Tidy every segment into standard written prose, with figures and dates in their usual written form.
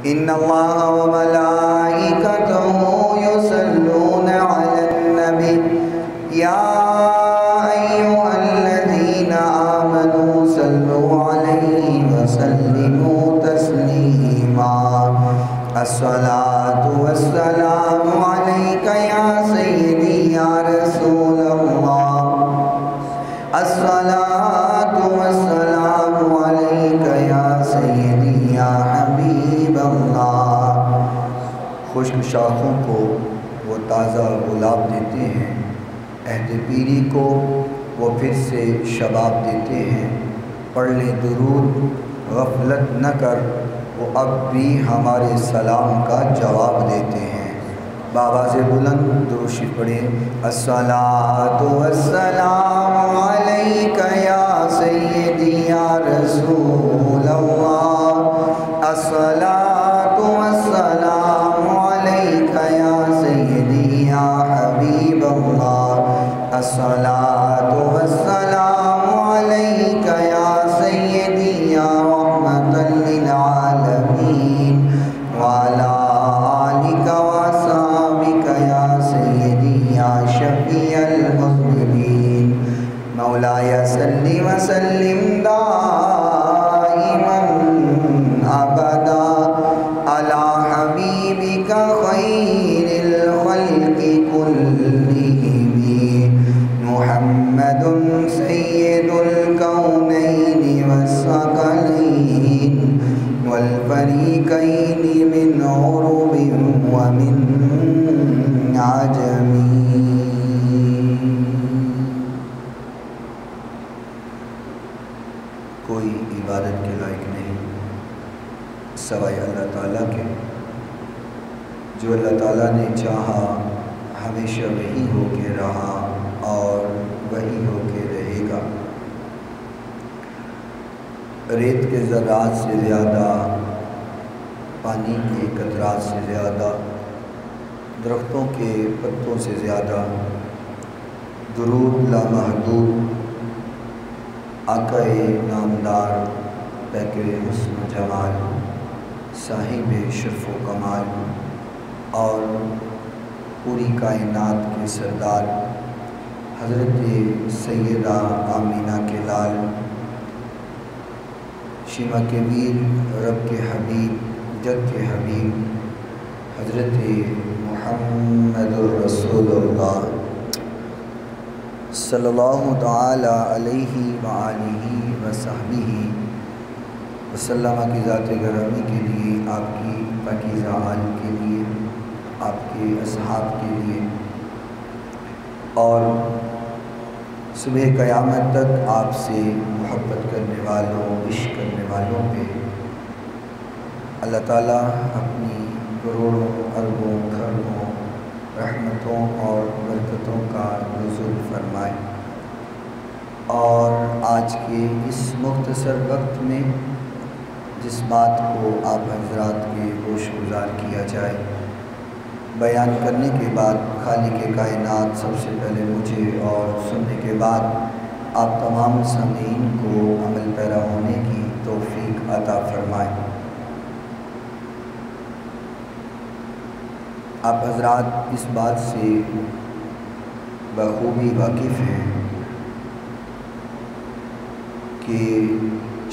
ان اللہ و ملائکتہ یصلون علی النبی یا ایھا الذین آمنوا صلوا علیہ وسلموا تسلیما الصلاۃ والسلام علیک یا سیدی یا رسول اللہ الصلاۃ والسلام علیک یا سیدی یا حبیب اللہ۔ خشک شاخوں کو وہ تازہ گلاب دیتے ہیں، عہد پیری کو وہ پھر سے شباب دیتے ہیں۔ پڑھ لے درود غفلت نہ کر، وہ اب بھی ہمارے سلام کا جواب دیتے ہیں۔ بآواز بلند درود شریف پڑھیں۔ الصلاۃ والسلام علیک یا سیدی یا رسول اللہ الصلاۃ والسلام علیک یا سیدی یا حبیب اللہ الصلاۃ والسلام علیک یا سیدی یا رحمۃ للعالمین وعلی آلک وصحبک یا سیدی یا شفیع المذنبین مولاي صل وسلم دائما ابدا على حبيبك خير الخلق كلهم محمد سيد الكونين والثقلين والفريقين من عرب ومن عجم۔ کوئی عبادت کے لائق نہیں سوائے اللہ تعالیٰ کے، جو اللہ تعالیٰ نے چاہا ہمیشہ وہی ہو کے رہا اور وہی ہو کے رہے گا۔ ریت کے ذرات سے زیادہ، پانی کے قطرات سے زیادہ، درختوں کے پتوں سے زیادہ درود لامحدود آقا نامدار پیکر حسن و جمال صاحب شرف و کمال اور پوری کائنات کے سردار حضرت سیدہ آمینہ کے لال شیما کے ویر رب کے حبیب جد کے حبیب حضرت محمد الرسول اللہ صلی اللہ تعالی علیہ وآلہ وصحبہ وسلم کی ذات گرامی کے لیے، آپ کی پاکیزہ آل کے لیے، آپ کے اصحاب کے لیے اور صبح قیامت تک آپ سے محبت کرنے والوں، عشق کرنے والوں پہ اللہ تعالیٰ اپنی کروڑوں اربوں کھربوں رحمتوں اور برکتوں کا نزول فرمائے۔ اور آج کے اس مختصر وقت میں جس بات کو آپ حضرات کے گوش گزار کیا جائے، بیان کرنے کے بعد خالق کائنات سب سے پہلے مجھے اور سننے کے بعد آپ تمام سامعین کو عمل پیرا ہونے کی توفیق عطا فرمائے۔ آپ حضرات اس بات سے بخوبی واقف ہیں کہ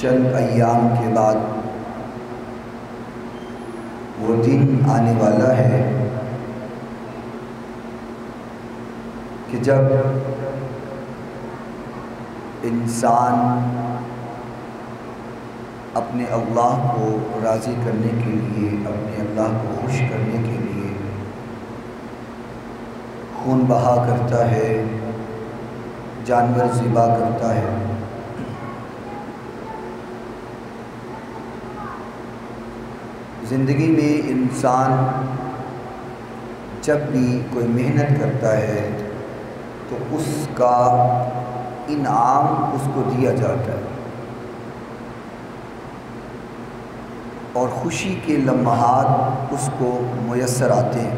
چند ایام کے بعد وہ دن آنے والا ہے کہ جب انسان اپنے اللہ کو راضی کرنے کے لیے، اپنے اللہ کو خوش کرنے کے لیے خون بہا کرتا ہے، جانور ذبح کرتا ہے۔ زندگی میں انسان جب بھی کوئی محنت کرتا ہے تو اس کا انعام اس کو دیا جاتا ہے اور خوشی کے لمحات اس کو میسر آتے ہیں۔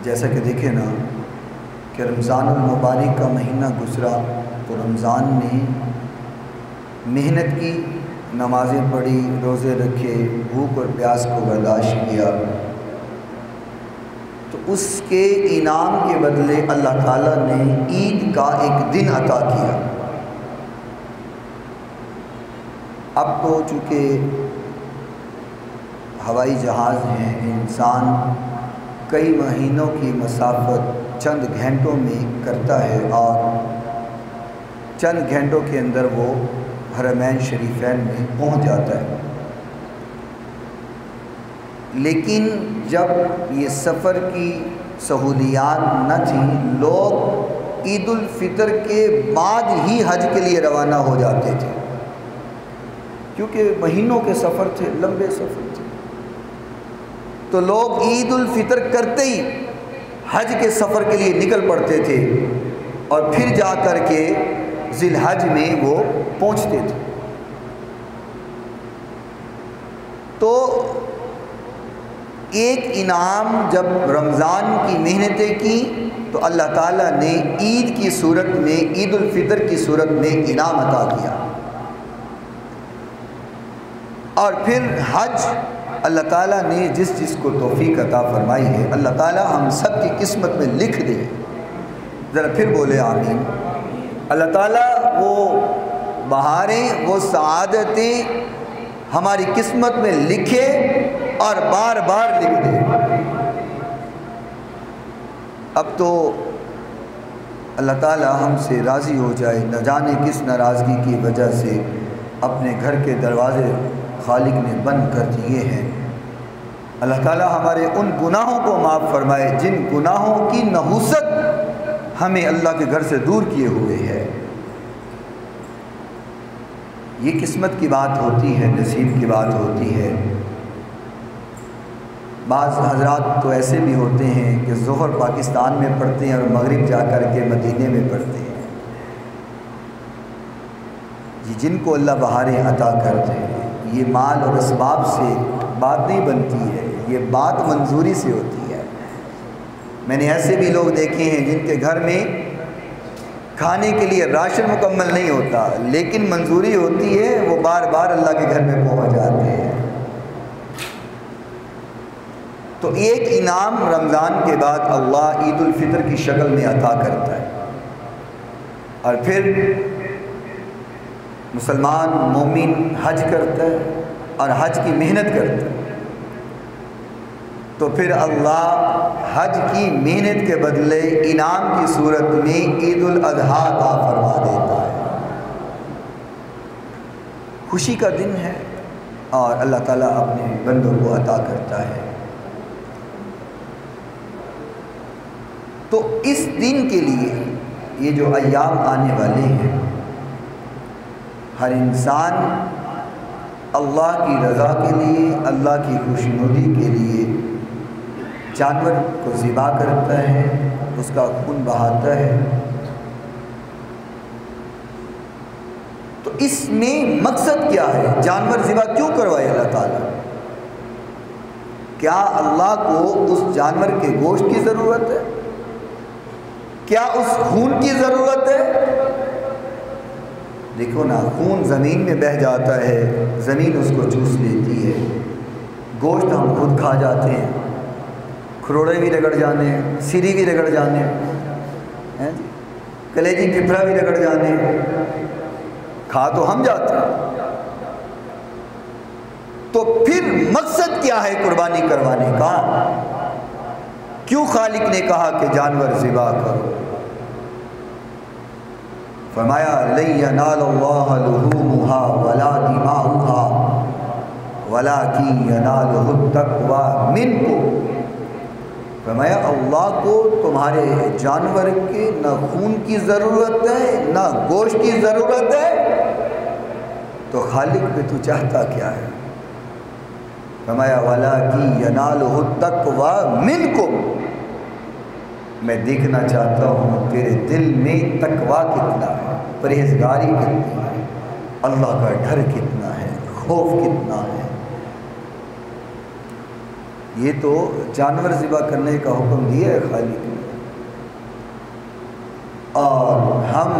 جیسا کہ دیکھیں نا کہ رمضان المبارک کا مہینہ گزرا تو رمضان میں محنت کی، نمازیں پڑھی، روزے رکھے، بھوک اور پیاس کو برداشت کیا، تو اس کے انعام کے بدلے اللہ تعالیٰ نے عید کا ایک دن عطا کیا۔ اب تو چونکہ ہوائی جہاز ہیں، انسان کئی مہینوں کی مسافت چند گھنٹوں میں کرتا ہے اور چند گھنٹوں کے اندر وہ حرمین شریفین میں پہنچ جاتا ہے۔ لیکن جب یہ سفر کی سہولیات نہ تھیں، لوگ عید الفطر کے بعد ہی حج کے لیے روانہ ہو جاتے تھے، کیونکہ مہینوں کے سفر تھے، لمبے سفر تھے، تو لوگ عید الفطر کرتے ہی حج کے سفر کے لیے نکل پڑتے تھے اور پھر جا کر کے ذی الحج میں وہ پہنچتے تھے۔ تو ایک انعام جب رمضان کی محنتیں کی تو اللہ تعالیٰ نے عید کی صورت میں، عید الفطر کی صورت میں انعام عطا کیا، اور پھر حج اللہ تعالیٰ نے جس کو توفیق عطا فرمائی ہے، اللہ تعالیٰ ہم سب کی قسمت میں لکھ دے۔ ذرا پھر بولے آمین۔ اللہ تعالیٰ وہ بہاریں، وہ سعادتیں ہماری قسمت میں لکھے اور بار بار لکھ دے۔ اب تو اللہ تعالیٰ ہم سے راضی ہو جائے، نہ جانے کس ناراضگی کی وجہ سے اپنے گھر کے دروازے خالق نے بند کر دیے ہیں۔ اللہ تعالیٰ ہمارے ان گناہوں کو معاف فرمائے جن گناہوں کی نحوست ہمیں اللہ کے گھر سے دور کیے ہوئے ہے۔ یہ قسمت کی بات ہوتی ہے، نصیب کی بات ہوتی ہے۔ بعض حضرات تو ایسے بھی ہوتے ہیں کہ ظہر پاکستان میں پڑھتے ہیں اور مغرب جا کر کے مدینے میں پڑھتے ہیں۔ یہ جن کو اللہ بہاریں عطا کرتے ہیں، یہ مال اور اسباب سے بات نہیں بنتی ہے، یہ بات منظوری سے ہوتی ہے۔ میں نے ایسے بھی لوگ دیکھے ہیں جن کے گھر میں کھانے کے لیے راشن مکمل نہیں ہوتا، لیکن منظوری ہوتی ہے، وہ بار بار اللہ کے گھر میں پہنچ جاتے ہیں۔ تو ایک انعام رمضان کے بعد اللہ عید الفطر کی شکل میں عطا کرتا ہے، اور پھر مسلمان مومن حج کرتا ہے اور حج کی محنت کرتا ہے، تو پھر اللہ حج کی محنت کے بدلے انعام کی صورت میں عید الاضحیٰ عطا فرما دیتا ہے۔ خوشی کا دن ہے اور اللہ تعالیٰ اپنے بندوں کو عطا کرتا ہے۔ تو اس دن کے لیے یہ جو ایام آنے والے ہیں، ہر انسان اللہ کی رضا کے لیے، اللہ کی خوشنودی کے لیے جانور کو ذبح کرتا ہے، اس کا خون بہاتا ہے۔ تو اس میں مقصد کیا ہے؟ جانور ذبح کیوں کروائے اللہ تعالیٰ؟ کیا اللہ کو اس جانور کے گوشت کی ضرورت ہے؟ کیا اس خون کی ضرورت ہے؟ دیکھو نا، خون زمین میں بہہ جاتا ہے، زمین اس کو چوس لیتی ہے، گوشت ہم خود کھا جاتے ہیں، کھروڑے بھی رگڑ جانے ہیں، سری بھی رگڑ جانے ہیں، کلیجی پھپھڑا بھی رگڑ جانے ہیں، کھا تو ہم جاتے ہیں۔ تو پھر مقصد کیا ہے قربانی کروانے کا؟ کیوں خالق نے کہا کہ جانور ذبح کرو؟ فرمایا لن ینال اللہ لحومھا ولا دماؤھا ولکن ینالہ التقوی منکم۔ فرمایا اللہ کو تمہارے جانور کے نہ خون کی ضرورت ہے، نہ گوشت کی ضرورت ہے، تو خالق پہ تو چاہتا کیا ہے؟ فرمایا ولکن ینالہ التقوی منکم، میں دیکھنا چاہتا ہوں تیرے دل میں تقویٰ کتنا ہے، پرہیزگاری کتنی ہے، اللہ کا ڈر کتنا ہے، خوف کتنا ہے۔ یہ تو جانور ذبح کرنے کا حکم دیا ہے خالق نے، اور ہم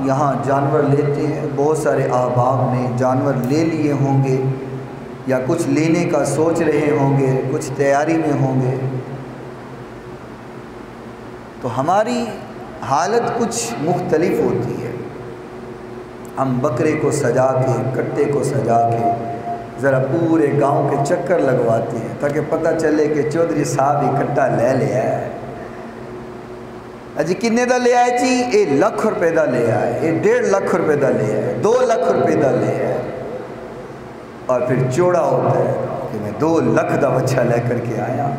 یہاں جانور لیتے ہیں، بہت سارے احباب نے جانور لے لیے ہوں گے یا کچھ لینے کا سوچ رہے ہوں گے، کچھ تیاری میں ہوں گے، تو ہماری حالت کچھ مختلف ہوتی ہے۔ ہم بکرے کو سجا کے، کٹے کو سجا کے ذرا پورے گاؤں کے چکر لگواتے ہیں تاکہ پتہ چلے کہ چودھری صاحب یہ کٹا لے لیا ہے۔ اجی کنے دا لے آئے جی؟ 1 لاکھ روپے دا لے آئے، 1.5 لاکھ روپے دا لے آئے، 2 لاکھ روپے دا لے آئے، اور پھر چوڑا ہوتا ہے کہ میں 2 لاکھ دا بچہ لے کر کے آیا۔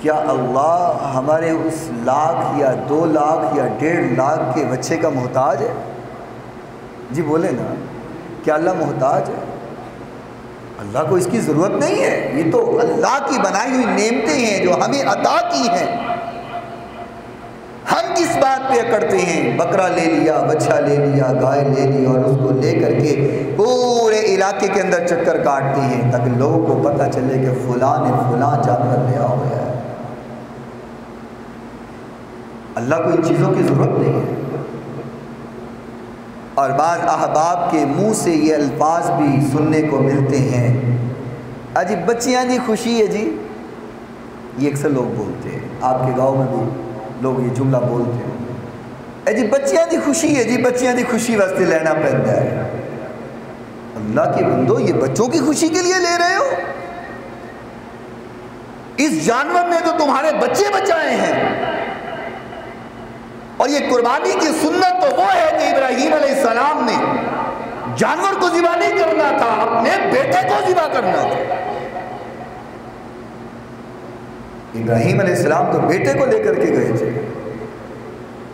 کیا اللہ ہمارے اس 1 لاکھ یا 2 لاکھ یا 1.5 لاکھ کے بچے کا محتاج ہے؟ جی بولے نا، کیا اللہ محتاج ہے؟ اللہ کو اس کی ضرورت نہیں ہے، یہ تو اللہ کی بنائی ہوئی نعمتیں ہیں جو ہمیں عطا کی ہیں۔ ہم کس بات پہ کرتے ہیں؟ بکرا لے لیا، بچہ لے لیا، گائے لے لی، اور اس کو لے کر کے پورے علاقے کے اندر چکر کاٹتے ہیں تاکہ لوگوں کو پتہ چلے کہ فلاں نے فلاں جانور لیا ہوا ہے۔ اللہ کو ان چیزوں کی ضرورت نہیں ہے۔ اور بعض احباب کے منہ سے یہ الفاظ بھی سننے کو ملتے ہیں، اجی بچیاں جی خوشی ہے جی، یہ اکثر لوگ بولتے ہیں، آپ کے گاؤں میں بھی لوگ یہ جملہ بولتے ہیں، اجی بچیاں جی خوشی ہے جی، بچیاں جی خوشی واسطے لینا پڑتا ہے۔ اللہ کے بندو، یہ بچوں کی خوشی کے لیے لے رہے ہو؟ اس جانور نے تو تمہارے بچے بچائے ہیں۔ اور یہ قربانی کی سنت تو وہ ہے کہ ابراہیم علیہ السلام نے جانور کو ذبح نہیں کرنا تھا، اپنے بیٹے کو ذبح کرنا تھا۔ ابراہیم علیہ السلام تو بیٹے کو لے کر کے گئے تھے،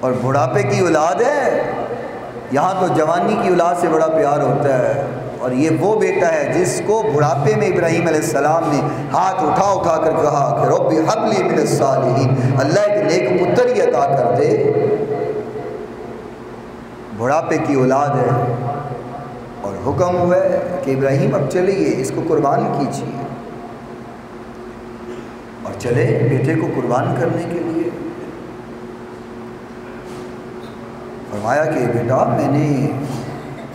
اور بڑھاپے کی اولاد ہے، یہاں تو جوانی کی اولاد سے بڑا پیار ہوتا ہے، اور یہ وہ بیٹا ہے جس کو بڑھاپے میں ابراہیم علیہ السلام نے ہاتھ اٹھا کر کہا کہ رب ہب لی من الصالحین، اللہ ایک نیک پتر ہی عطا کر دے۔ بڑھاپے کی اولاد ہے، اور حکم ہوا ہے کہ ابراہیم اب چلیے اس کو قربان کیجیے، اور چلے بیٹے کو قربان کرنے کے لیے۔ فرمایا کہ بیٹا میں نے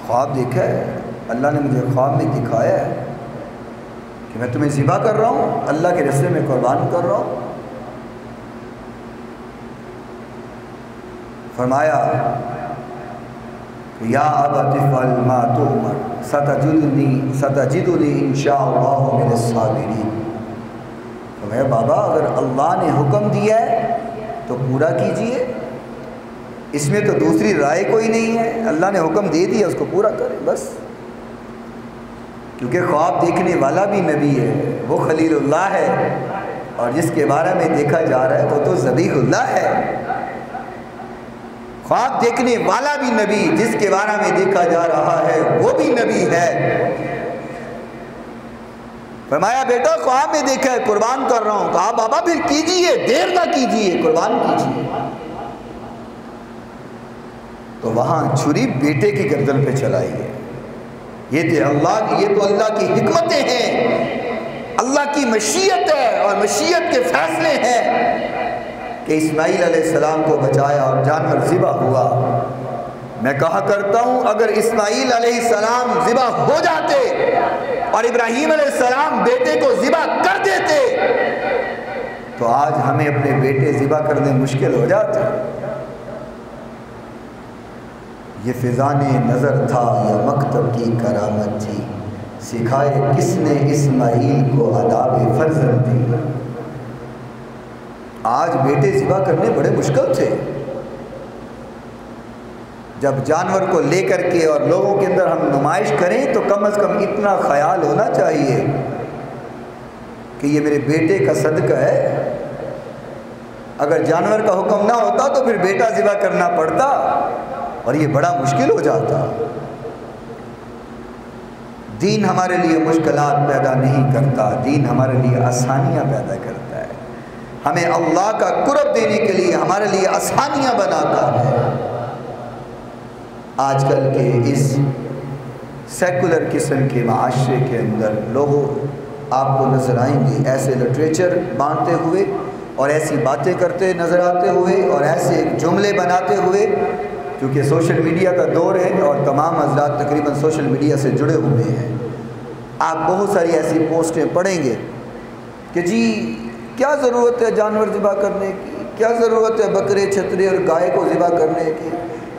خواب دیکھا ہے، اللہ نے مجھے خواب میں دکھایا ہے کہ میں تمہیں ذبح کر رہا ہوں، اللہ کے راستے میں قربان کر رہا ہوں۔ فرمایا یا ابت افعل ما تؤمر ستجدنی انشاء اللہ من الصابرین۔ فرمایا بابا اگر اللہ نے حکم دیا ہے تو پورا کیجئے، اس میں تو دوسری رائے کوئی نہیں ہے، اللہ نے حکم دے دیا اس کو پورا کرے بس۔ کیونکہ خواب دیکھنے والا بھی نبی ہے، وہ خلیل اللہ ہے، اور جس کے بارے میں دیکھا جا رہا ہے وہ تو ذبیح اللہ ہے۔ خواب دیکھنے والا بھی نبی، جس کے بارے میں دیکھا جا رہا ہے وہ بھی نبی ہے۔ فرمایا بیٹا خواب میں دیکھا ہے قربان کر رہا ہوں، کہا بابا پھر کیجئے، دیر نہ کیجئے، قربان کیجئے۔ تو وہاں چھری بیٹے کی گردن پہ چلائی ہے۔ یہ تو اللہ کی حکمتیں ہیں، اللہ کی مشیت ہے، اور مشیت کے فیصلے ہیں کہ اسماعیل علیہ السلام کو بچایا اور جانور ذبح ہوا۔ میں کہا کرتا ہوں اگر اسماعیل علیہ السلام ذبح ہو جاتے اور ابراہیم علیہ السلام بیٹے کو ذبح کر دیتے تو آج ہمیں اپنے بیٹے ذبح کرنے مشکل ہو جاتے۔ یہ فیضان نظر تھا یا مکتب کی کرامت تھی، سکھائے کس نے اسماعیل کو آداب فرزند دی۔ آج بیٹے ذبح کرنے بڑے مشکل تھے۔ جب جانور کو لے کر کے اور لوگوں کے اندر ہم نمائش کریں تو کم از کم اتنا خیال ہونا چاہیے کہ یہ میرے بیٹے کا صدقہ ہے۔ اگر جانور کا حکم نہ ہوتا تو پھر بیٹا ذبح کرنا پڑتا اور یہ بڑا مشکل ہو جاتا۔ دین ہمارے لیے مشکلات پیدا نہیں کرتا، دین ہمارے لیے آسانیاں پیدا کرتا ہے، ہمیں اللہ کا قرب دینے کے لیے ہمارے لیے آسانیاں بناتا ہے۔ آج کل کے اس سیکولر قسم کے معاشرے کے اندر لوگ آپ کو نظر آئیں گے ایسے لٹریچر بانٹتے ہوئے اور ایسی باتیں کرتے نظر آتے ہوئے اور ایسے جملے بناتے ہوئے، کیونکہ سوشل میڈیا کا دور ہے اور تمام حضرات تقریباً سوشل میڈیا سے جڑے ہوئے ہیں، آپ بہت ساری ایسی پوسٹیں پڑھیں گے کہ جی کیا ضرورت ہے جانور ذبح کرنے کی، کیا ضرورت ہے بکرے چھترے اور گائے کو ذبح کرنے کی،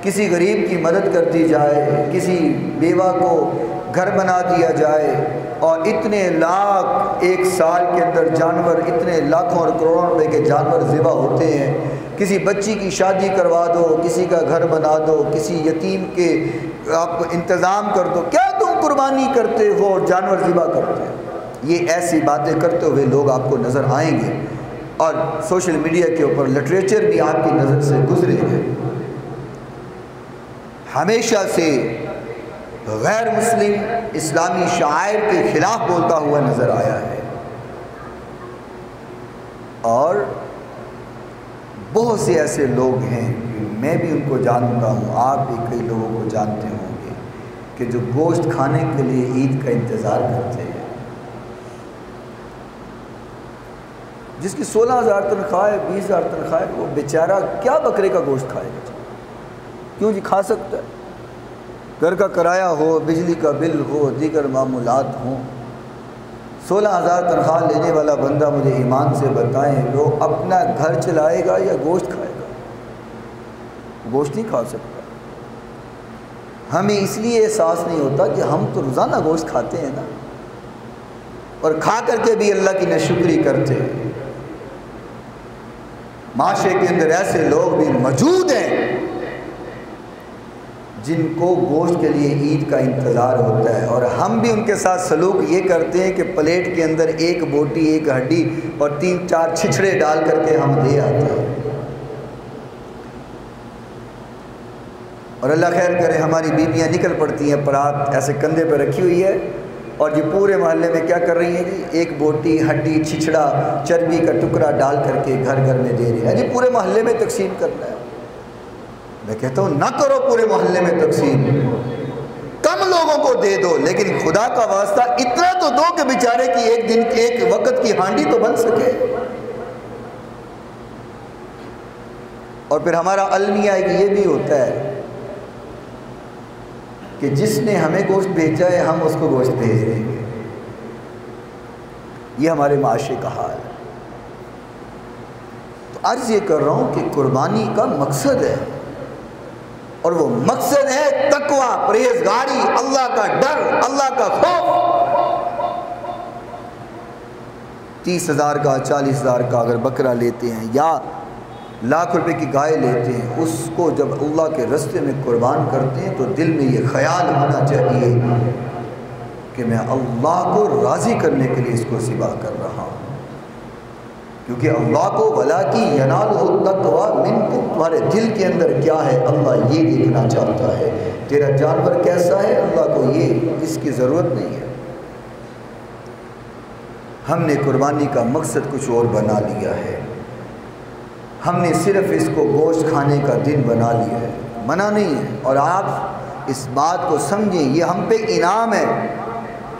کسی غریب کی مدد کر دی جائے، کسی بیوہ کو گھر بنا دیا جائے، اور اتنے لاکھ ایک سال کے اندر جانور، اتنے لاکھوں اور کروڑوں روپے کے جانور ذبح ہوتے ہیں، کسی بچی کی شادی کروا دو، کسی کا گھر بنا دو، کسی یتیم کے آپ انتظام کر دو، کیا تم قربانی کرتے ہو اور جانور ذبح کرتے ہو؟ یہ ایسی باتیں کرتے ہوئے لوگ آپ کو نظر آئیں گے، اور سوشل میڈیا کے اوپر لٹریچر بھی آپ کی نظر سے گزرے گا۔ ہمیشہ سے غیر مسلم اسلامی شعائر کے خلاف بولتا ہوا نظر آیا ہے، اور بہت سے ایسے لوگ ہیں، میں بھی ان کو جانتا ہوں، آپ بھی کئی لوگوں کو جانتے ہوں گے، کہ جو گوشت کھانے کے لیے عید کا انتظار کرتے ہیں، جس کی 16,000 تنخواہ ہے، 20,000 تنخواہ ہے، وہ بیچارہ کیا بکرے کا گوشت کھائے گا؟ کیوں جی کھا سکتا ہے، گھر کا کرایہ ہو، بجلی کا بل ہو، دیگر معمولات ہوں۔ 16,000 تنخواہ لینے والا بندہ مجھے ایمان سے بتائیں، وہ اپنا گھر چلائے گا یا گوشت کھائے گا؟ گوشت نہیں کھا سکتا۔ ہمیں اس لیے احساس نہیں ہوتا کہ ہم تو روزانہ گوشت کھاتے ہیں نا، اور کھا کر کے بھی اللہ کی ناشکری کرتے ہیں۔ معاشرے کے اندر ایسے لوگ بھی موجود ہیں جن کو گوشت کے لیے عید کا انتظار ہوتا ہے، اور ہم بھی ان کے ساتھ سلوک یہ کرتے ہیں کہ پلیٹ کے اندر ایک بوٹی، ایک ہڈی اور 3-4 چھچڑے ڈال کر کے ہم دے آتے ہیں۔ اور اللہ خیر کرے، ہماری بیویاں نکل پڑتی ہیں، پرات ایسے کندھے پہ رکھی ہوئی ہے، اور جی پورے محلے میں کیا کر رہی ہیں جی، ایک بوٹی، ہڈی، چھچڑا، چربی کا ٹکڑا ڈال کر کے گھر گھر میں دے رہی ہے، جی پورے محلے میں تقسیم کرنا ہے۔ میں کہتا ہوں نہ کرو پورے محلے میں تقسیم، کم لوگوں کو دے دو، لیکن خدا کا واسطہ اتنا تو دو کہ بیچارے کی ایک دن کے ایک وقت کی ہانڈی تو بن سکے۔ اور پھر ہمارا المیہ ایک یہ بھی ہوتا ہے کہ جس نے ہمیں گوشت بھیجا ہے ہم اس کو گوشت بھیج دیں گے، یہ ہمارے معاشرے کا حال ہے۔ تو عرض یہ کر رہا ہوں کہ قربانی کا مقصد ہے، اور وہ مقصد ہے تقوی، پرہیزگاری، اللہ کا ڈر، اللہ کا خوف۔ 30,000 کا 40,000 کا اگر بکرا لیتے ہیں یا لاکھ روپے کی گائے لیتے ہیں، اس کو جب اللہ کے راستے میں قربان کرتے ہیں تو دل میں یہ خیال ہونا چاہیے کہ میں اللہ کو راضی کرنے کے لیے اس کو ذبح کر رہا ہوں، کیونکہ اللہ کو وَلَٰكِن يَنَالُهُ التَّقْوَىٰ مِنكُمْ، تمہارے دل کے اندر کیا ہے اللہ یہ دیکھنا چاہتا ہے، تیرا جانور کیسا ہے اللہ کو یہ اس کی ضرورت نہیں ہے۔ ہم نے قربانی کا مقصد کچھ اور بنا لیا ہے، ہم نے صرف اس کو گوشت کھانے کا دن بنا لیا ہے، منع نہیں ہے، اور آپ اس بات کو سمجھیں یہ ہم پہ انعام ہے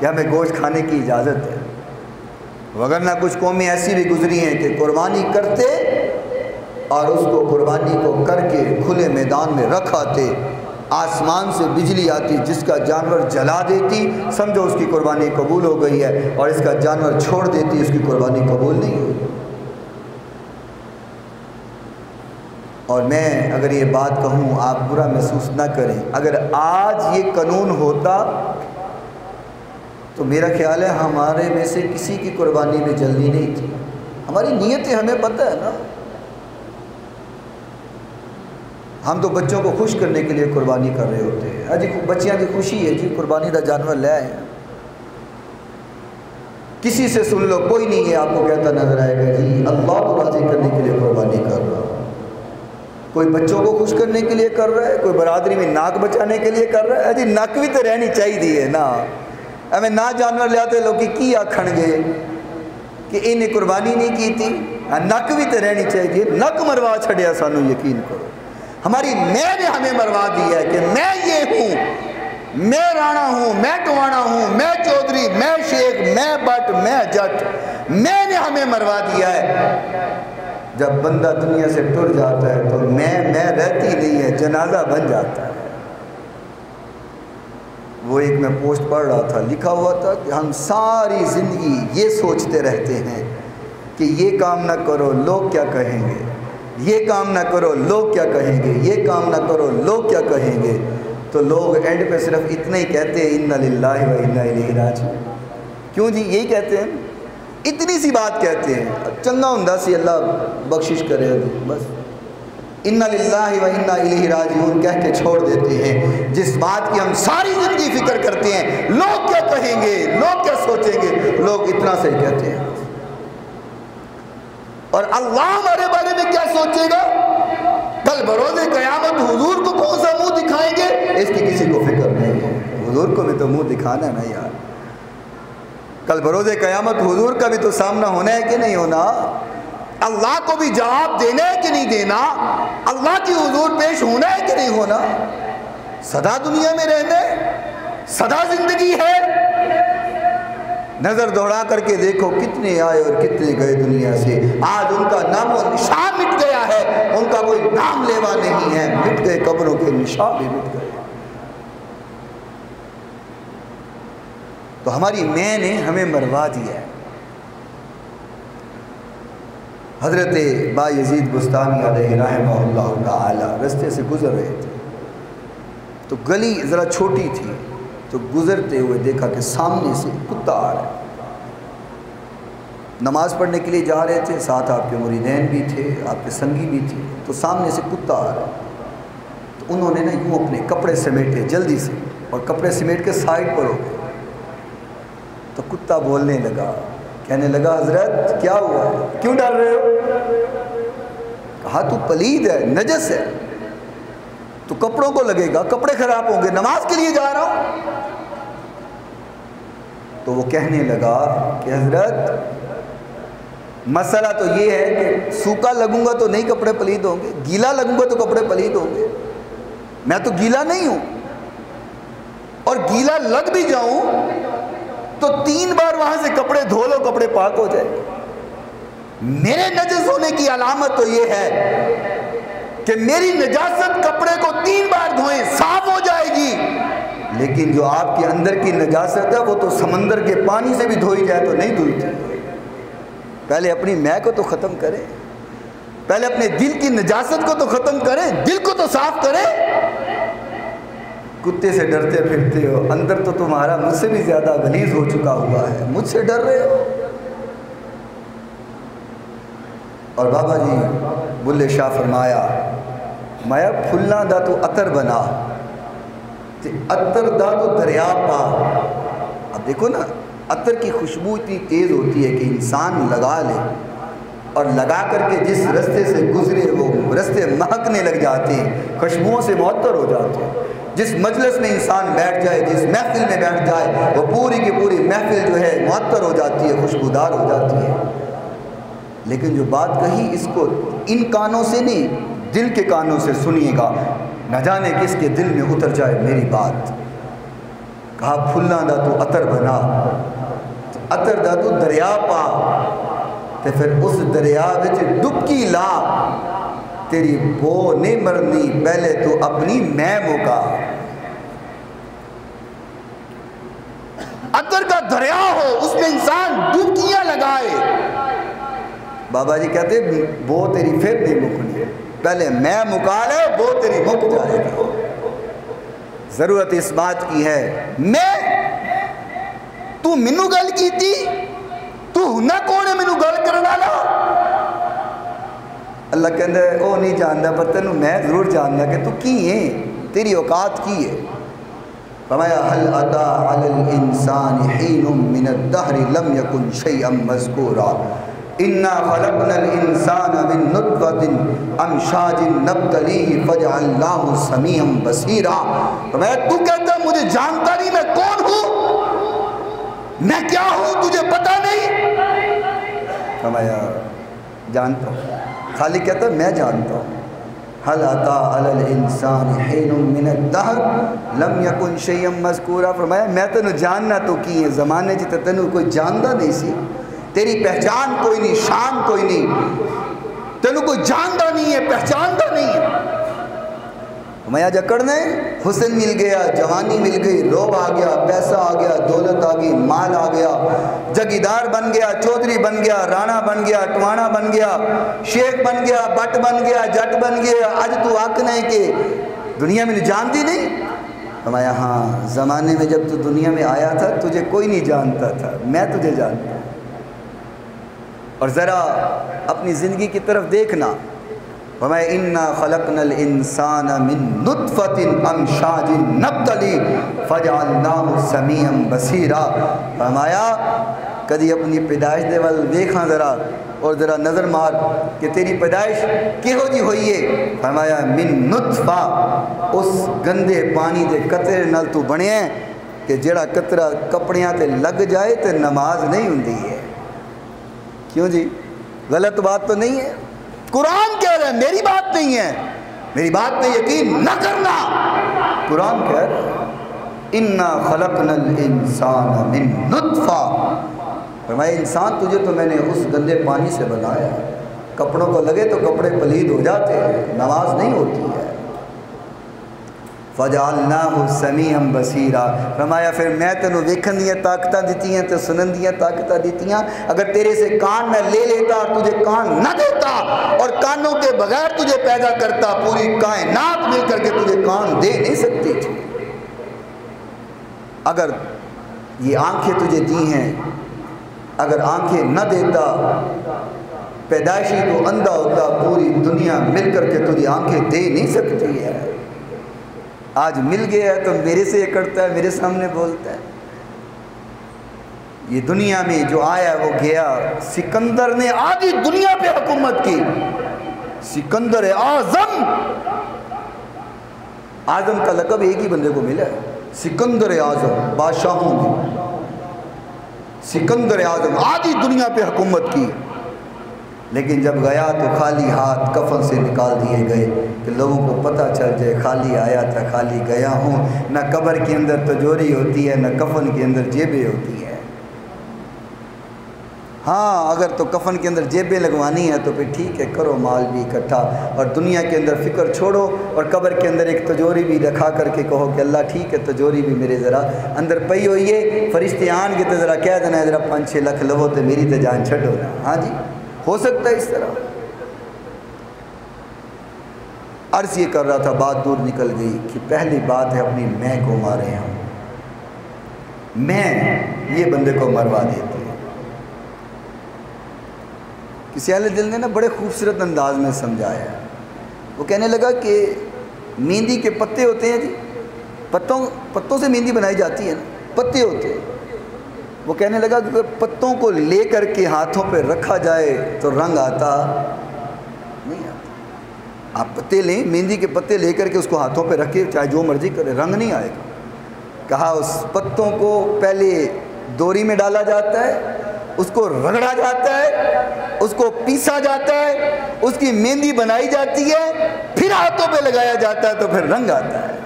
کہ ہمیں گوشت کھانے کی اجازت ہے، وگرنہ کچھ قومیں ایسی بھی گزری ہیں کہ قربانی کرتے اور اس کو قربانی کو کر کے کھلے میدان میں رکھ آتے، آسمان سے بجلی آتی جس کا جانور جلا دیتی، سمجھو اس کی قربانی قبول ہو گئی ہے، اور اس کا جانور چھوڑ دیتی اس کی قربانی قبول نہیں ہوئی۔ اور میں اگر یہ بات کہوں آپ برا محسوس نہ کریں، اگر آج یہ قانون ہوتا تو میرا خیال ہے ہمارے میں سے کسی کی قربانی میں جلدی نہیں تھی۔ ہماری نیتیں ہمیں پتہ ہے نا، ہم تو بچوں کو خوش کرنے کے لیے قربانی کر رہے ہوتے ہیں، جی بچیاں کی خوشی ہے جی قربانی کا جانور لے آئے ہیں، کسی سے سن لو کوئی نہیں ہے آپ کو کہتا نظر آئے گا جی اللہ کو راضی کرنے کے لیے قربانی کر رہا ہوں، کوئی بچوں کو خوش کرنے کے لیے کر رہا ہے، کوئی برادری میں ناک بچانے کے لیے کر رہا ہے، جی نک بھی تو رہنی چاہیے نا، ہمیں نہ جانور لے آتے لوگ کی آکھن گے کہ انہیں قربانی نہیں کی تھی، نک بھی تو رہنی چاہیے، نک مروا چھڑیا سانو یقین کرو، ہماری میں نے ہمیں مروا دیا ہے کہ میں یہ ہوں، میں رانا ہوں، میں ٹوانا ہوں، میں چودھری، میں شیخ، میں بٹ، میں جٹ، میں نے ہمیں مروا دیا ہے۔ جب بندہ دنیا سے ٹر جاتا ہے تو میں رہتی نہیں ہے، جنازہ بن جاتا ہے۔ وہ ایک میں پوسٹ پڑھ رہا تھا، لکھا ہوا تھا کہ ہم ساری زندگی یہ سوچتے رہتے ہیں کہ یہ کام نہ کرو لوگ کیا کہیں گے، یہ کام نہ کرو لوگ کیا کہیں گے، یہ کام نہ کرو لوگ کیا کہیں گے، تو لوگ اینڈ پہ صرف اتنا ہی کہتے ہیں انا للہ و انا الیہ راجعون۔ کیوں جی؟ یہی کہتے ہیں، اتنی سی بات کہتے ہیں، چنگا ہوندا سی اللہ بخشش کرے، بس انا للہ و انا الیہ راجعون کہہ کے چھوڑ دیتے ہیں، جس بات کی ہم ساری زندگی فکر کرتے ہیں لوگ کیا کہیں گے، لوگ کیا سوچیں گے، لوگ اتنا سے کہتے ہیں۔ اور اللہ ہمارے بارے میں کیا سوچے گا؟ کل بروز قیامت حضور کو کون سا منہ دکھائیں گے، اس کی کسی کو فکر نہیں ہے۔ حضور کو بھی تو منہ دکھانا ہے نا یار، کل بروز قیامت حضور کا بھی تو سامنا ہونا ہے کہ نہیں ہونا، اللہ کو بھی جواب دینا ہے کہ نہیں دینا، اللہ کی حضور پیش ہونا ہے کہ نہیں ہونا۔ سدا دنیا میں رہنا ہے، سدا زندگی ہے۔ نظر دوڑا کر کے دیکھو کتنے آئے اور کتنے گئے دنیا سے، آج ان کا نام و نشان مٹ گیا ہے، ان کا کوئی نام لیوا نہیں ہے، مٹ گئے، قبروں کے نشان بھی مٹ گئے۔ تو ہماری میں نے ہمیں مروا دیا ہے۔ حضرت بایزید بستانی علیہ رحمہ اللہ تعالی رستے سے گزر رہے تھے، تو گلی ذرا چھوٹی تھی، تو گزرتے ہوئے دیکھا کہ سامنے سے کتا آ رہا ہے۔ نماز پڑھنے کے لیے جا رہے تھے، ساتھ آپ کے مریدین بھی تھے، آپ کے سنگی بھی تھے، تو سامنے سے کتا آ رہا ہے۔ تو انہوں نے نا یوں اپنے کپڑے سمیٹے جلدی سے، اور کپڑے سمیٹ کے سائڈ پر ہو گئے۔ تو کتا بولنے لگا، کہنے لگا حضرت کیا ہوا ہے، کیوں ڈر رہے ہو؟ کہا تو پلید ہے، نجس ہے، تو کپڑوں کو لگے گا، کپڑے خراب ہوں گے، نماز کے لیے جا رہا ہوں۔ تو وہ کہنے لگا کہ حضرت مسئلہ تو یہ ہے کہ سوکھا لگوں گا تو نہیں کپڑے پلید ہوں گے، گیلا لگوں گا تو کپڑے پلید ہوں گے، میں تو گیلا نہیں ہوں، اور گیلا لگ بھی جاؤں تو 3 بار وہاں سے کپڑے دھو لو، کپڑے پاک ہو جائے۔ میرے نجس ہونے کی علامت تو یہ ہے کہ میری نجاست کپڑے کو 3 بار دھوئیں صاف ہو جائے گی، لیکن جو آپ کے اندر کی نجاست ہے وہ تو سمندر کے پانی سے بھی دھوئی جائے تو نہیں دھوئی۔ پہلے اپنی میں کو تو ختم کریں، پہلے اپنے دل کی نجاست کو تو ختم کریں، دل کو تو صاف کریں۔ کتے سے ڈرتے پھرتے ہو، اندر تو تمہارا مجھ سے بھی زیادہ غلیظ ہو چکا ہوا ہے، مجھ سے ڈر رہے ہو۔ اور بابا جی بلے شاہ فرمایا پھلاں دا تو عطر بنا تے عطر دا تو دریا پا۔ اب دیکھو نا، عطر کی خوشبو اتنی تیز ہوتی ہے کہ انسان لگا لے، اور لگا کر کے جس رستے سے گزرے وہ رستے مہکنے لگ جاتے ہیں، خوشبوؤں سے معطر ہو جاتے ہیں۔ جس مجلس میں انسان بیٹھ جائے، جس محفل میں بیٹھ جائے، وہ پوری کی پوری محفل جو ہے معطر ہو جاتی ہے، خوشبودار ہو جاتی ہے۔ لیکن جو بات کہی اس کو ان کانوں سے نہیں، دل کے کانوں سے سنیے گا، نہ جانے کس کے دل میں اتر جائے میری بات۔ کہا پھلاں دا تو عطر بنا، عطر دا تو دریا پا، تے پھر اس دریا وچ ڈبکی لا، تیری بو نہیں مرنی، پہلے تو اپنی میں مکا۔ عطر کا دریا ہو، اس میں انسان ڈبکیاں لگائے۔ بابا جی کہتے بو تیری پھر نہیں مکنی، پہلے میں مکا لے، بو تیری مک جائے گا۔ ضرورت اس بات کی ہے، تو منو گل کی تھی، تو نہ کونے منو گل کرنا لا۔ اللہ کہتا ہے او نہیں جانتا، پر تینوں میں ضرور جاننا کہ تو کی ہے، تیری اوقات کی ہے۔ فرمایا هل اتى على الانسان حين من الدهر لم يكن شيئا مذكورا انا خلقنا الانسان من نطفة امشاج نبتليه فجعلناه سميعا بصيرا۔ فرمایا تو کہتا ہے مجھے جانتا نہیں میں کون ہوں، میں کیا ہوں تجھے پتہ نہیں؟ فرمایا جانتا ہوں۔ خالق کہتا ہے میں جانتا ہوں۔ هل اتى على الانسان حين من الدهر لم يكن شيئا مذكورا۔ فرمایا میں تینوں جاننا تو کی ہے، زمانے جی تینوں کوئی جاندا نہیں سی، تیری پہچان کوئی نہیں، شان کوئی نہیں، تینوں کوئی جانتا نہیں ہے، پہچانتا نہیں ہے۔ میں جکڑنے حسن مل گیا، جوانی مل گئی، روب آ گیا، پیسہ آ گیا، دولت آ گئی، مال آ گیا، جگیدار بن گیا، چودھری بن گیا، رانا بن گیا، ٹوانا بن گیا، شیخ بن گیا، بٹ بن گیا، جٹ بن گیا، آج تو حق نہیں کہ دنیا میں جانتی نہیں؟ فرمایا ہاں، زمانے میں جب تو دنیا میں آیا تھا تجھے کوئی نہیں جانتا تھا، میں تجھے جانتا ہوں۔ اور ذرا اپنی زندگی کی طرف دیکھنا، فرمایا اِنَّا خَلَقْنَا الْإِنسَانَ مِن نُطْفَةٍ أَمْشَاجٍ نَبْتَلِيهِ فَجَعَلْنَاهُ سَمِيعًا بَصِيرًا۔ فرمایا کدی اپنی پیدائش دے ول دیکھاں ذرا، اور ذرا نظر مار کہ تیری پیدائش کہو جی ہوئی ہے؟ فرمایا من نطفہ، اس گندے پانی دے قطرے نال تو بنے ہیں کہ جڑا قطرہ کپڑیاں تے لگ جائے تے نماز نہیں ہوندی ہے۔ کیوں جی؟ غلط بات تو نہیں ہے؟ قرآن کہہ رہا ہے، میری بات نہیں ہے، میری بات پہ یقین نہ کرنا، قرآن کہہ رہا ہے اِنَّا خَلَقْنَا الْإِنسَانَ مِن نُطْفَةٍ۔ فرمایا انسان تجھے تو میں نے اس گندے پانی سے بنایا ہے، کپڑوں کو لگے تو کپڑے پلید ہو جاتے ہیں، نماز نہیں ہوتی ہے۔ فَجَعَلْنَاهُ سَمِيعًا بَصِيرًا۔ فرمایا پھر میں تینوں ویکھن دیاں طاقتاں دیتی ہیں تے سنن دیاں طاقتاں دیتی ہیں، اگر تیرے سے کان میں لے لیتا اور تجھے کان نہ دیتا اور کانوں کے بغیر تجھے پیدا کرتا، پوری کائنات مل کر کے تجھے کان دے نہیں سکتی تھی۔ اگر یہ آنکھیں تجھے دی ہیں، اگر آنکھیں نہ دیتا، پیدائشی تو اندھا ہوتا، پوری دنیا مل کر کے تجھے آنکھیں دے نہیں سکتی ہے۔ آج مل گیا ہے تو میرے سے یہ کرتا ہے، میرے سامنے بولتا ہے۔ یہ دنیا میں جو آیا وہ گیا۔ سکندر نے آدھی دنیا پہ حکومت کی، سکندر اعظم۔ اعظم کا لقب ایک ہی بندے کو ملا ہے، سکندر اعظم، بادشاہوں میں سکندر اعظم، آدھی دنیا پہ حکومت کی، لیکن جب گیا تو خالی ہاتھ کفن سے نکال دیے گئے کہ لوگوں کو پتہ چل جائے خالی آیا تھا خالی گیا ہوں۔ نہ قبر کے اندر تجوری ہوتی ہے، نہ کفن کے اندر جیبیں ہوتی ہے۔ ہاں اگر تو کفن کے اندر جیبیں لگوانی ہے تو پھر ٹھیک ہے، کرو مال بھی اکٹھا، اور دنیا کے اندر فکر چھوڑو، اور قبر کے اندر ایک تجوری بھی رکھا کر کے کہو کہ اللہ ٹھیک ہے تجوری بھی میرے ذرا اندر پئی ہوئی ہے، فرشتے آن کے تو ذرا کہہ دینا ہے ذرا 5-6 لاکھ لو تو میری تو جان چھڑو نا۔ ہاں جی، ہو سکتا ہے اس طرح۔ عرض یہ کر رہا تھا، بات دور نکل گئی کہ پہلی بات ہے اپنی میں کو مارے ہم، میں یہ بندے کو مروا دیتی ہے۔ کسی اہل دل نے نا بڑے خوبصورت انداز میں سمجھایا ہے۔ وہ کہنے لگا کہ مہندی کے پتے ہوتے ہیں جی، پتوں سے مہندی بنائی جاتی ہے نا، پتے ہوتے ہیں۔ وہ کہنے لگا کہ اگر پتوں کو لے کر کے ہاتھوں پہ رکھا جائے تو رنگ آتا نہیں آتا۔ آپ پتے لیں، مہندی کے پتے لے کر کے اس کو ہاتھوں پہ رکھے، چاہے جو مرضی کرے، رنگ نہیں آئے گا۔ کہا اس پتوں کو پہلے دوری میں ڈالا جاتا ہے، اس کو رگڑا جاتا ہے، اس کو پیسا جاتا ہے، اس کی مہندی بنائی جاتی ہے، پھر ہاتھوں پہ لگایا جاتا ہے تو پھر رنگ آتا ہے۔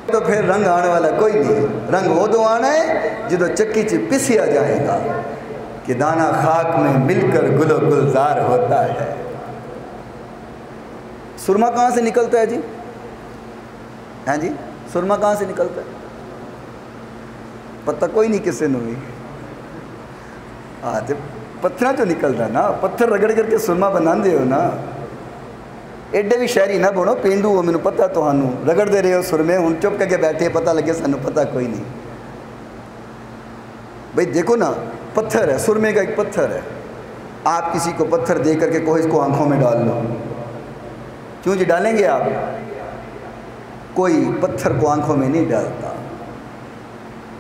تو پھر رنگ آنے والا کوئی نہیں، رنگ وہ دو آنا ہے جدو چکی چ پسیا جائے گا کہ دانا خاک میں مل کر گل و گلزار ہوتا ہے۔ سرما کہاں سے نکلتا ہے جی؟ ہاں جی، سرما کہاں سے نکلتا ہے؟ پتہ کوئی نہیں کسے نوی۔ تے پتھراں چوں نکلدا نا، پتھر رگڑ کر کے سرما بنا دے ہو نا۔ ایڈے بھی شہری نہ بنو، پینڈو ہو، مینوں پتہ تہانوں رگڑ دے رہے ہو سرمے، ہن چپ کر کے بیٹھے پتہ لگے سانوں پتہ کوئی نہیں۔ بھئی دیکھو نا، پتھر ہے، سرمے کا ایک پتھر ہے، آپ کسی کو پتھر دے کر کے کہو اس کو آنکھوں میں ڈال لو، کیوں جی ڈالیں گے آپ؟ کوئی پتھر کو آنکھوں میں نہیں ڈالتا،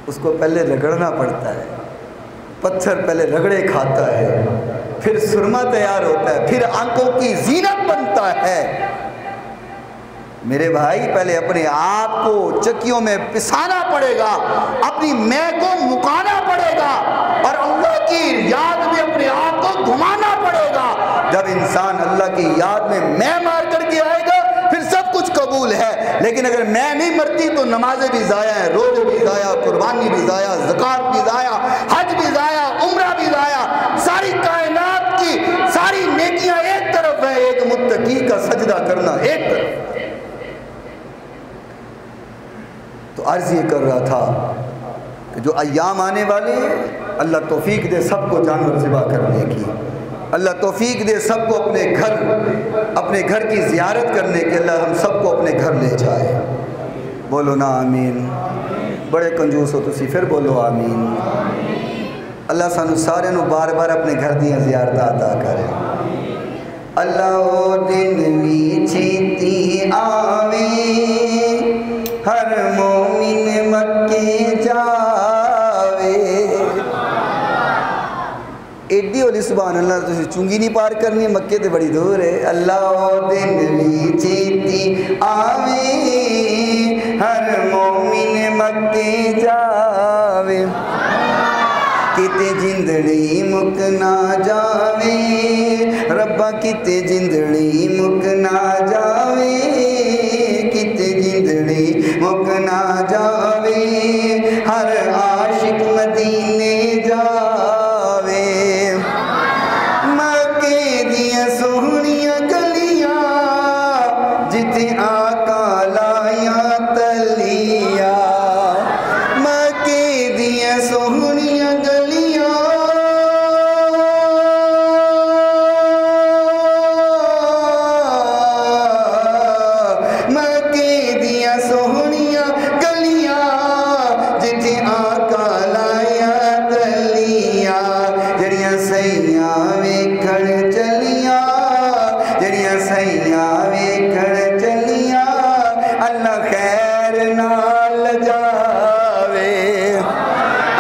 اس کو پہلے رگڑنا پڑتا ہے، پتھر پہلے رگڑے کھاتا ہے، پھر سرما تیار ہوتا ہے، پھر آنکھوں کی زینت بنتا ہے۔ میرے بھائی پہلے اپنے آپ کو چکیوں میں پسانا پڑے گا، اپنی میں کو مکانا پڑے گا، اور اللہ کی یاد میں اپنے آپ کو گھمانا پڑے گا۔ جب انسان اللہ کی یاد میں مار کر کے آئے گا پھر سب کچھ قبول ہے، لیکن اگر میں نہیں مرتی تو نمازیں بھی ضائع ہیں، روزے بھی ضائع، قربانی بھی ضائع، زکوٰۃ بھی ضائع، حج بھی ضائع، عمرہ بھی ضائع، ساری کائنات کی ساری نیکیاں ایک نبی کا سجدہ کرنا ایک طرف۔ تو عرض یہ کر رہا تھا کہ جو ایام آنے والے ہیں اللہ توفیق دے سب کو جانور ذبح کرنے کی، اللہ توفیق دے سب کو اپنے گھر کی زیارت کرنے کے، اللہ ہم سب کو اپنے گھر لے جائے۔ بولو نا آمین۔ بڑے کنجوس ہو تسی، پھر بولو آمین۔ اللہ سانو سارے نو بار بار اپنے گھر دیاں زیارت عطا کرے۔ اللہ او دن وی چھیتی آوے، ہر مومن مکے جاوے۔ ایڈی ہولی سبحان اللہ، تسی چونگی نہیں پار کرنی، مکے تے بڑی دور ہے۔ اللہ او دن وی چھیتی آوے، ہر مومن مکے جاوے۔ کتے جندڑی مک نہ جاوے، ربا کتے جندڑی مک نہ جاوے، کتے جندڑی مک نہ جاوے، ہر عاشق مدینے جاوے۔ مکے دیاں سہنیاں گلیاں جتے آقا لایا تلیاں، مکے دیاں سہنیاں گلیاں مکے دیاں سہنیاں گلیاں جتے آقا لایا تلیاں، جڑیاں سیاں ویکھن چلیاں، جڑیاں سیاں ویکھن چلیاں، اللہ خیر نال جاوے۔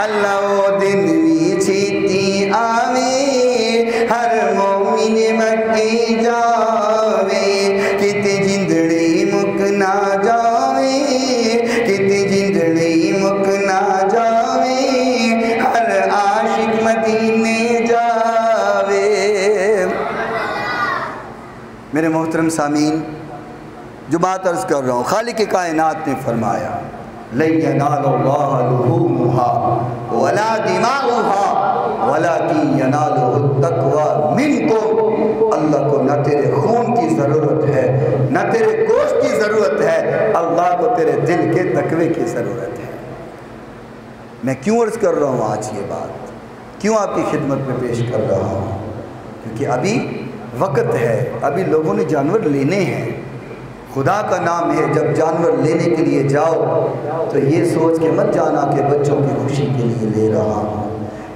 اللہ او دن وی چھیتی آوے، ہر مومن مکے جاوے، کتے جندڑی مک نہ جاوے، کتے جندڑی مک نہ جاوے، ہر عاشق مدینے جاوے۔ میرے محترم سامعین، جو بات عرض کر رہا ہوں، خالق کائنات نے فرمایا لَن يَنَالَ اللَّهَ لُحُومُهَا وَلَا دِمَاؤُهَا وَلَكِنْ يَنَالُهُ التَّقْوَىٰ مِنْكُمْ۔ اللہ کو نہ تیرے خون کی ضرورت ہے، نہ تیرے گوشت کی ضرورت ہے، اللہ کو تیرے دل کے تقوی کی ضرورت ہے۔ میں کیوں عرض کر رہا ہوں آج یہ بات، کیوں آپ کی خدمت میں پیش کر رہا ہوں؟ کیونکہ ابھی وقت ہے، ابھی لوگوں نے جانور لینے ہیں۔ خدا کا نام ہے، جب جانور لینے کے لیے جاؤ تو یہ سوچ کے مت جانا کہ بچوں کی خوشی کے لیے لے رہا ہوں،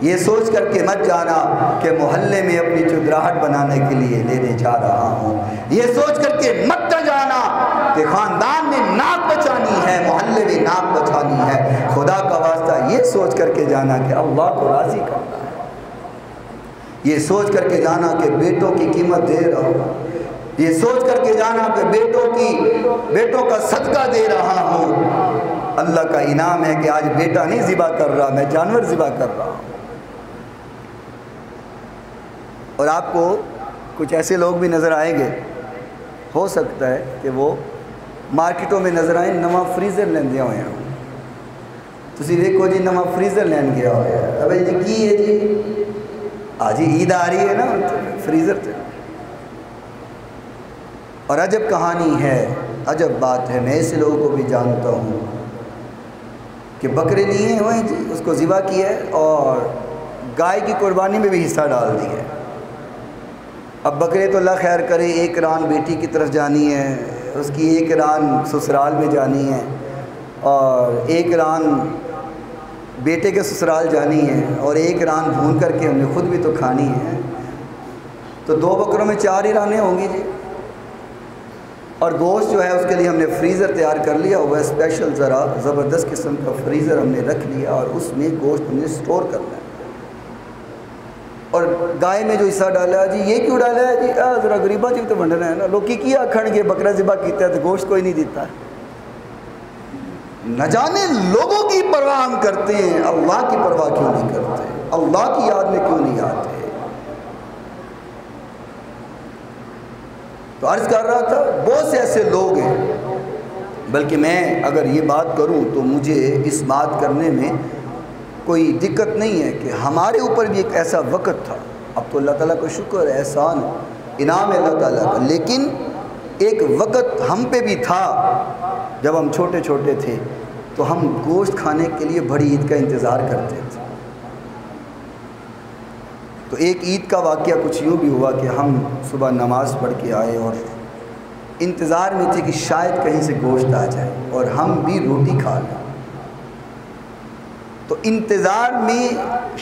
یہ سوچ کر کے مت جانا کہ محلے میں اپنی چدراہٹ بنانے کے لیے لینے جا رہا ہوں، یہ سوچ کر کے مت جانا کہ خاندان میں ناک بچانی ہے، محلے میں ناک بچانی ہے۔ خدا کا واسطہ یہ سوچ کر کے جانا کہ اللہ کو راضی کرنا ہے، یہ سوچ کر کے جانا کہ بیٹوں کی قیمت دے رہا ہوں، یہ سوچ کر کے جانا کہ بیٹوں کا صدقہ دے رہا ہوں۔ اللہ کا انعام ہے کہ آج بیٹا نہیں ذبح کر رہا، میں جانور ذبح کر رہا ہوں۔ اور آپ کو کچھ ایسے لوگ بھی نظر آئیں گے، ہو سکتا ہے کہ وہ مارکیٹوں میں نظر آئیں نواں فریزر لیندے ہوئے ہیں، تسی دیکھو جی نواں فریزر لین گیا ہوا ہے، ابھی جی کی ہے جی آج ہی عید آ رہی ہے نا، فریزر تھے۔ اور عجب کہانی ہے، عجب بات ہے، میں ایسے لوگوں کو بھی جانتا ہوں کہ بکرے لیے ہوئے جی، اس کو ذبح کیا ہے اور گائے کی قربانی میں بھی حصہ ڈال دیا ہے۔ اب بکرے تو اللہ خیر کرے، ایک ران بیٹی کی طرف جانی ہے، اس کی ایک ران سسرال میں جانی ہے، اور ایک ران بیٹے کے سسرال جانی ہے، اور ایک ران بھون کر کے ہم نے خود بھی تو کھانی ہے۔ تو 2 بکروں میں 4 ہی رانیں ہوں گی جی۔ اور گوشت جو ہے اس کے لیے ہم نے فریزر تیار کر لیا ہوا ہے، اسپیشل ذرا زبردست قسم کا فریزر ہم نے رکھ لیا، اور اس میں گوشت ہم نے سٹور کرنا ہے۔ اور گائے میں جو حصہ ڈالا ہے جی، یہ کیوں ڈالا ہے جی؟ ذرا غریبہ جی تو بنڈنا ہے نا، لوگ کی آکھن گے بکرا ذبح کیتا ہے تو گوشت کوئی نہیں دیتا ہے۔ نہ جانے لوگوں کی پرواہ ہم کرتے ہیں، اللہ کی پرواہ کیوں نہیں کرتے، اللہ کی یاد میں کیوں نہیں آتے؟ تو عرض کر رہا تھا بہت سے ایسے لوگ ہیں، بلکہ میں اگر یہ بات کروں تو مجھے اس بات کرنے میں کوئی دقت نہیں ہے کہ ہمارے اوپر بھی ایک ایسا وقت تھا، اب تو اللہ تعالیٰ کا شکر ہے، احسان انعام ہے اللہ تعالیٰ کا، لیکن ایک وقت ہم پہ بھی تھا جب ہم چھوٹے چھوٹے تھے تو ہم گوشت کھانے کے لیے بڑی عید کا انتظار کرتے تھے. تو ایک عید کا واقعہ کچھ یوں بھی ہوا کہ ہم صبح نماز پڑھ کے آئے اور انتظار میں تھے کہ شاید کہیں سے گوشت آ جائے اور ہم بھی روٹی کھا لیں. تو انتظار میں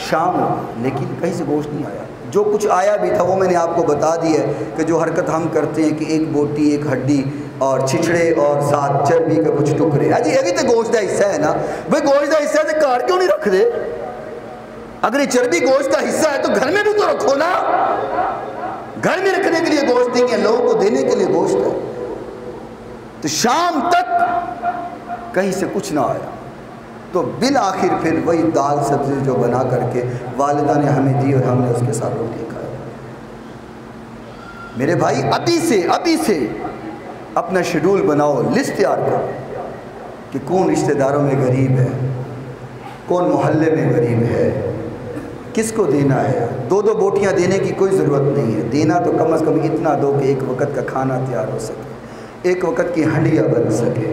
شام ہو لیکن کہیں سے گوشت نہیں آیا. جو کچھ آیا بھی تھا وہ میں نے آپ کو بتا دیا ہے کہ جو حرکت ہم کرتے ہیں کہ ایک بوٹی ایک ہڈی اور چھچڑے اور ساتھ چربی کے کچھ ٹکڑے. جی یہ بھی تو گوشت کا حصہ ہے نا بھائی, گوشت کا حصہ ہے تو کار کیوں نہیں رکھ دے؟ اگر یہ چربی گوشت کا حصہ ہے تو گھر میں بھی تو رکھو نا. گھر میں رکھنے کے لیے گوشت نہیں ہے, لوگوں کو دینے کے لیے گوشت ہے. تو شام تک کہیں سے کچھ نہ آیا تو بالآخر پھر وہی دال سبزی جو بنا کر کے والدہ نے ہمیں دی اور ہم نے اس کے ساتھ روٹی کھائی. میرے بھائی ابھی سے اپنا شیڈول بناؤ, لسٹ تیار کرو کہ کون رشتہ داروں میں غریب ہے, کون محلے میں غریب ہے, کس کو دینا ہے. 2 بوٹیاں دینے کی کوئی ضرورت نہیں ہے, دینا تو کم از کم اتنا دو کہ ایک وقت کا کھانا تیار ہو سکے, ایک وقت کی ہنڈیاں بن سکے.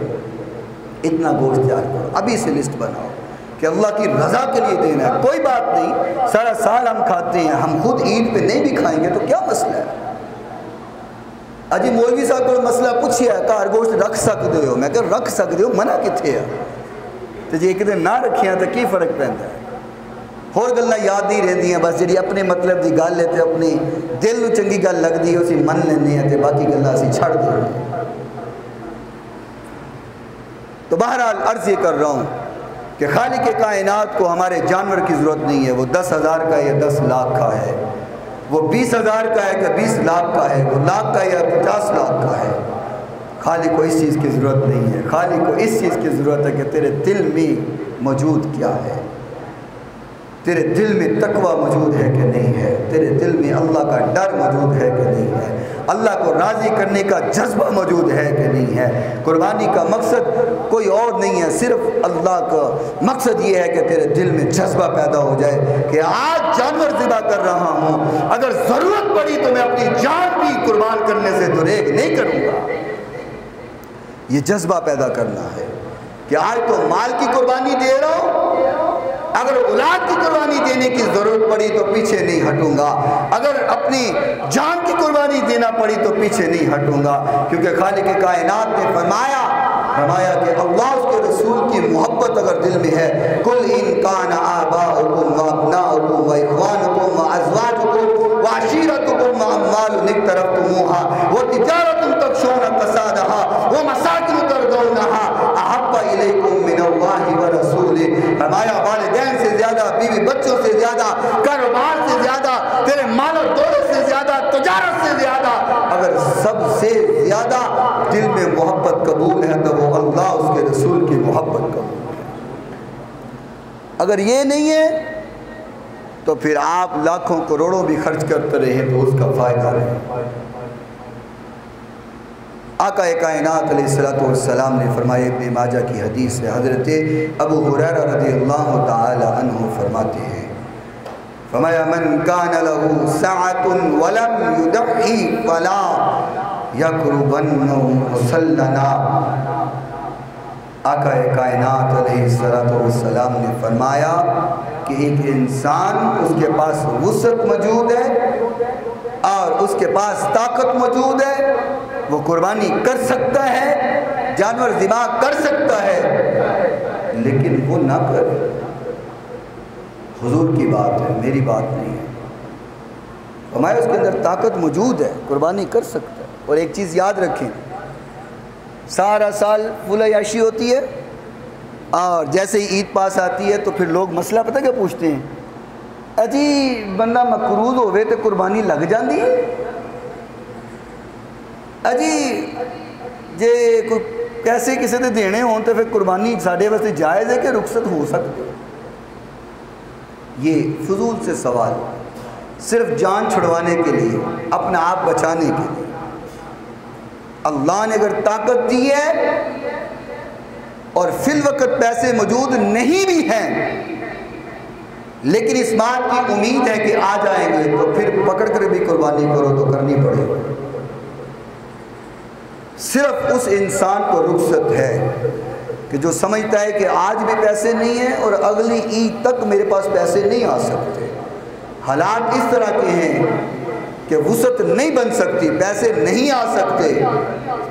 اتنا گوشت تیار کرو, ابھی سے لسٹ بناؤ کہ اللہ کی رضا کے لیے دینا ہے. کوئی بات نہیں, سارا سال ہم کھاتے ہیں, ہم خود عید پہ نہیں بھی کھائیں گے تو کیا مسئلہ ہے؟ اجی مولوی صاحب کو مسئلہ پوچھیا ہے کہ گوشت رکھ سکتے ہو؟ میں کہ رکھ سکتے ہو, منع کتنے ہے؟ تو جی ایک دن نہ رکھیاں تو کی فرق پہنتا ہے؟ اور گلاں یاد نہیں رہندیاں, بس جی اپنے مطلب دی گل ہے تو اپنے دل نو چنگی گل لگدی ہے اسی من لینے ہیں, باقی گلاں اسی چھڑ دیں. تو بہرحال عرض یہ کر رہا ہوں کہ خالق کائنات کو ہمارے جانور کی ضرورت نہیں ہے. وہ 10,000 کا یا 10 لاکھ کا ہے, وہ 20,000 کا ہے کہ 20 لاکھ کا ہے, وہ لاکھ کا یا 50 لاکھ کا ہے. خالق کو اس چیز کی ضرورت نہیں ہے. خالق کو اس چیز کی ضرورت ہے کہ تیرے دل میں موجود کیا ہے, تیرے دل میں تقوی موجود ہے کہ نہیں ہے, تیرے دل میں اللہ کا ڈر موجود ہے کہ نہیں ہے, اللہ کو راضی کرنے کا جذبہ موجود ہے کہ نہیں ہے. قربانی کا مقصد کوئی اور نہیں ہے, صرف اللہ کا مقصد یہ ہے کہ تیرے دل میں جذبہ پیدا ہو جائے کہ آج جانور ذبح کر رہا ہوں, اگر ضرورت پڑی تو میں اپنی جان بھی قربان کرنے سے دریغ نہیں کروں گا. یہ جذبہ پیدا کرنا ہے کہ آج تو مال کی قربانی دے رہا ہوں, اگر اولاد کی قربانی دینے کی ضرورت پڑی تو پیچھے نہیں ہٹوں گا, اگر اپنی جان کی قربانی دینا پڑی تو پیچھے نہیں ہٹوں گا. کیونکہ خالق کائنات نے فرمایا کہ اللہ اس کے رسول کی محبت اگر دل میں ہے, قل ان کان آباؤکم وابناؤکم واخوانکم وازواجکم وعشیرتکم واموال اقترفتموها وتجارة تخشون کسادها ومساکن ترضونها احب الیکم من اللہ ورسولہ. فرمایا والدین سے زیادہ, بیوی بچوں سے زیادہ, کاروبار سے زیادہ, تیرے مال و دولت سے زیادہ, تجارت سے زیادہ, اگر سب سے زیادہ دل میں محبت قبول ہے تو وہ اللہ اس کے رسول کی محبت قبول ہے. اگر یہ نہیں ہے تو پھر آپ لاکھوں کروڑوں بھی خرچ کرتے رہے تو اس کا فائدہ نہیں. آقا کائنات علیہ السلام نے فرمایا, ابن ماجہ کی حدیث ہے, حضرت ابو ہریرہ رضی اللہ تعالی عنہ فرماتے ہیں, فرمایا من کان له سعة ولم يضحي فلا یقربن مصلنا. آقا کائنات علیہ السلام نے فرمایا کہ ایک انسان, اس کے پاس وسعت موجود ہے اور اس کے پاس طاقت موجود ہے, وہ قربانی کر سکتا ہے, جانور ذبح کر سکتا ہے, لیکن وہ نہ کرے. حضور کی بات ہے, میری بات نہیں ہے. ہمارے اس کے اندر طاقت موجود ہے, قربانی کر سکتا ہے. اور ایک چیز یاد رکھیں, سارا سال فل عیاشی ہوتی ہے اور جیسے ہی عید پاس آتی ہے تو پھر لوگ مسئلہ پتہ کیا پوچھتے ہیں, اجی بندہ مقروض ہوئے تو قربانی لگ جاندی ہے, اجی جے کوئی پیسے کسی دے دینے ہوں تو پھر قربانی ساڑھے واسطے جائز ہے کہ رخصت ہو سکتے. یہ فضول سے سوال, صرف جان چھڑوانے کے لیے, اپنا آپ بچانے کے لیے. اللہ نے اگر طاقت دی ہے اور فی الوقت پیسے موجود نہیں بھی ہیں لیکن اس بات کی امید ہے کہ آ جائیں گے, تو پھر پکڑ کر بھی قربانی کرو تو کرنی پڑے. صرف اس انسان کو رخصت ہے کہ جو سمجھتا ہے کہ آج بھی پیسے نہیں ہیں اور اگلی عید تک میرے پاس پیسے نہیں آ سکتے، حالات اس طرح کے ہیں کہ وسعت نہیں بن سکتی، پیسے نہیں آ سکتے،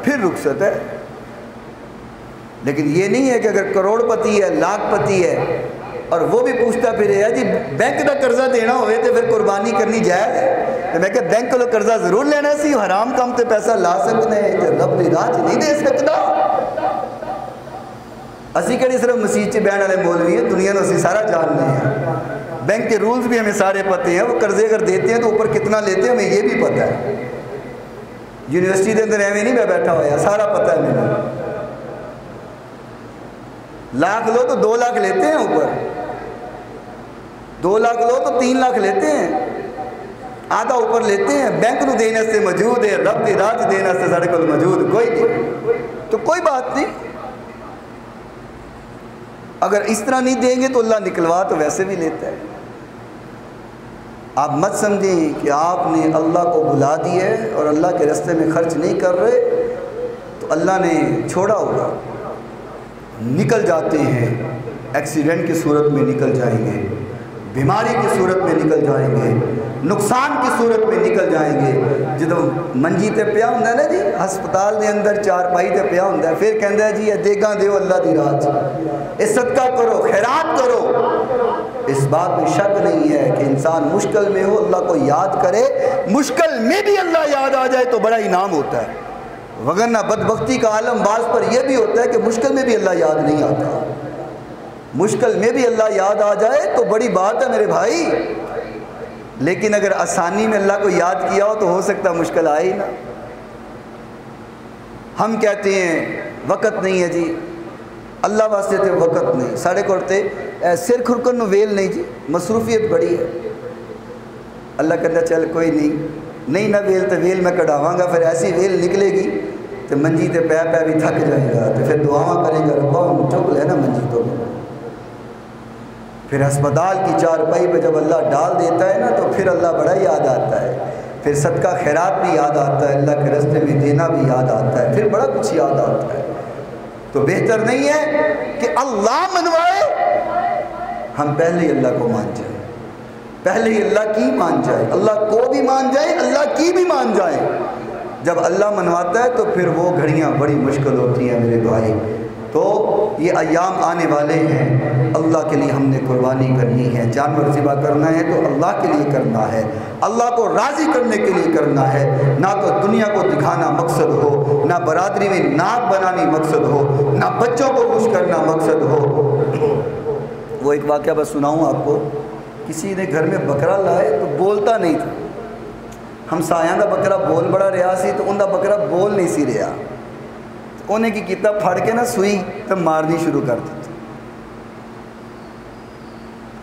پھر رخصت ہے۔ لیکن یہ نہیں ہے کہ اگر کروڑ پتی ہے، لاکھ پتی ہے اور وہ بھی پوچھتا پھر ہے جی بینک کا قرضہ دینا ہوئے تو پھر قربانی کرنی جائز ہے، تو میں کہ بینک کو قرضہ ضرور لینا سی، حرام کام تے پیسہ لا سکتے ہیں تو رب دی راہ نہیں دے سکتا۔ اسی کہڑی صرف مسجد بہن والے مولوی ہیں، دنیا میں اسی سارا جانتے ہیں، بینک کے رولز بھی ہمیں سارے پتہ ہیں، وہ قرضے اگر دیتے ہیں تو اوپر کتنا لیتے ہیں ہمیں یہ بھی پتہ ہے۔ یونیورسٹی کے اندر ایویں نہیں میں بیٹھا ہوا، سارا پتہ ہے مجھے، لاکھ لو تو 2 لاکھ لیتے ہیں، اوپر 2 لاکھ لو تو 3 لاکھ لیتے ہیں، آدھا اوپر لیتے ہیں۔ بینک نو دینے سے موجود ہے، رب دی راہ دینے سے سارے کو موجود کوئی نہیں، تو کوئی بات نہیں۔ اگر اس طرح نہیں دیں گے تو اللہ نکلوا تو ویسے بھی لیتا ہے۔ آپ مت سمجھیں کہ آپ نے اللہ کو بلا دیا ہے اور اللہ کے راستے میں خرچ نہیں کر رہے تو اللہ نے چھوڑا ہوگا، نکل جاتے ہیں، ایکسیڈنٹ کی صورت میں نکل جائیں گے، بیماری کی صورت میں نکل جائیں گے، نقصان کی صورت میں نکل جائیں گے۔ جدو منجی تے پیا ہوندا ہے نا جی، ہسپتال دے اندر چارپائی تے پیا ہوندا ہے، پھر کہندا ہے جی یہ دیگاں دیو اللہ دی راہ چ، اے صدقہ کرو، خیرات کرو۔ اس بات میں شک نہیں ہے کہ انسان مشکل میں ہو اللہ کو یاد کرے، مشکل میں بھی اللہ یاد آ جائے تو بڑا انعام ہوتا ہے، وگرنہ بدبختی کا عالم بعض پر یہ بھی ہوتا ہے کہ مشکل میں بھی اللہ یاد نہیں آتا۔ مشکل میں بھی اللہ یاد آ جائے تو بڑی بات ہے میرے بھائی، لیکن اگر آسانی میں اللہ کو یاد کیا ہو تو ہو سکتا ہے مشکل آئے ہی نہ۔ ہم کہتے ہیں وقت نہیں ہے جی، اللہ واسطے تے وقت نہیں، ساڑھے کوڑتے سر کھرکن نو ویل نہیں جی، مصروفیت بڑی ہے۔ اللہ کہتا چل کوئی نہیں نہ ویل تو ویل میں کڑھاواں گا، پھر ایسی ویل نکلے گی تو منجی تے پہ بھی تھک جائے گا، تو پھر دعاواں کرے گا ربا ہم چک لے نا منجی تو۔ پھر ہسپتال کی چارپائی پہ جب اللہ ڈال دیتا ہے نا تو پھر اللہ بڑا یاد آتا ہے، پھر صدقہ خیرات بھی یاد آتا ہے، اللہ کے راستے میں دینا بھی یاد آتا ہے، پھر بڑا کچھ یاد آتا ہے۔ تو بہتر نہیں ہے کہ اللہ منوائے، ہم پہلے ہی اللہ کو مان جائیں، پہلے ہی اللہ کی مان جائے، اللہ کو بھی مان جائے، اللہ کی بھی مان جائے۔ جب اللہ منواتا ہے تو پھر وہ گھڑیاں بڑی مشکل ہوتی ہیں میرے بھائی۔ تو یہ ایام آنے والے ہیں، اللہ کے لیے ہم نے قربانی کرنی ہے، جانور ذبح کرنا ہے تو اللہ کے لیے کرنا ہے، اللہ کو راضی کرنے کے لیے کرنا ہے، نہ تو دنیا کو دکھانا مقصد ہو، نہ برادری میں ناک بنانی مقصد ہو، نہ بچوں کو خوش کرنا مقصد ہو۔ وہ ایک واقعہ بس سناؤں آپ کو، کسی نے گھر میں بکرا لائے تو بولتا نہیں تھا، ہمسایاں دا بکرا بول بڑا رہا سی تو ان دا بکرا بول نہیں سی رہا، انہیں کی کیتا پھڑ کے نہ سوئی تو مارنی شروع کر دیتی۔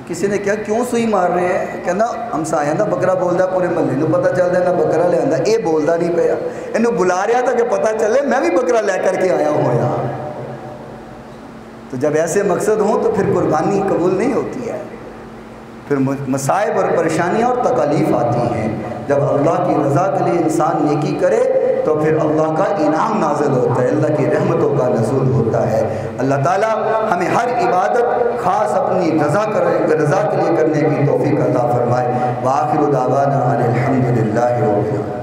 کسی نے کہا کیوں سوئی مار رہے ہیں؟ کہنا ہمسایاں دا بکرا بولدا پورے محلے نو پتہ چلدا ہے، نہ بکرا لے آندا، اے بولدا نہیں پیا، اینو بلا رہا تھا کہ پتہ چلے میں بھی بکرا لے کر کے آیا ہوں یہاں۔ تو جب ایسے مقصد ہوں تو پھر قربانی قبول نہیں ہوتی ہے، پھر مصائب اور پریشانیاں اور تکالیف آتی ہیں۔ جب اللہ کی رضا کے لیے انسان نیکی کرے تو پھر اللہ کا انعام نازل ہوتا ہے، اللہ کی رحمتوں کا نزول ہوتا ہے۔ اللہ تعالیٰ ہمیں ہر عبادت خاص اپنی رضا کے لیے کرنے کی توفیق عطا فرمائے۔ وآخر دعوانا ان الحمد للہ رب العالمین۔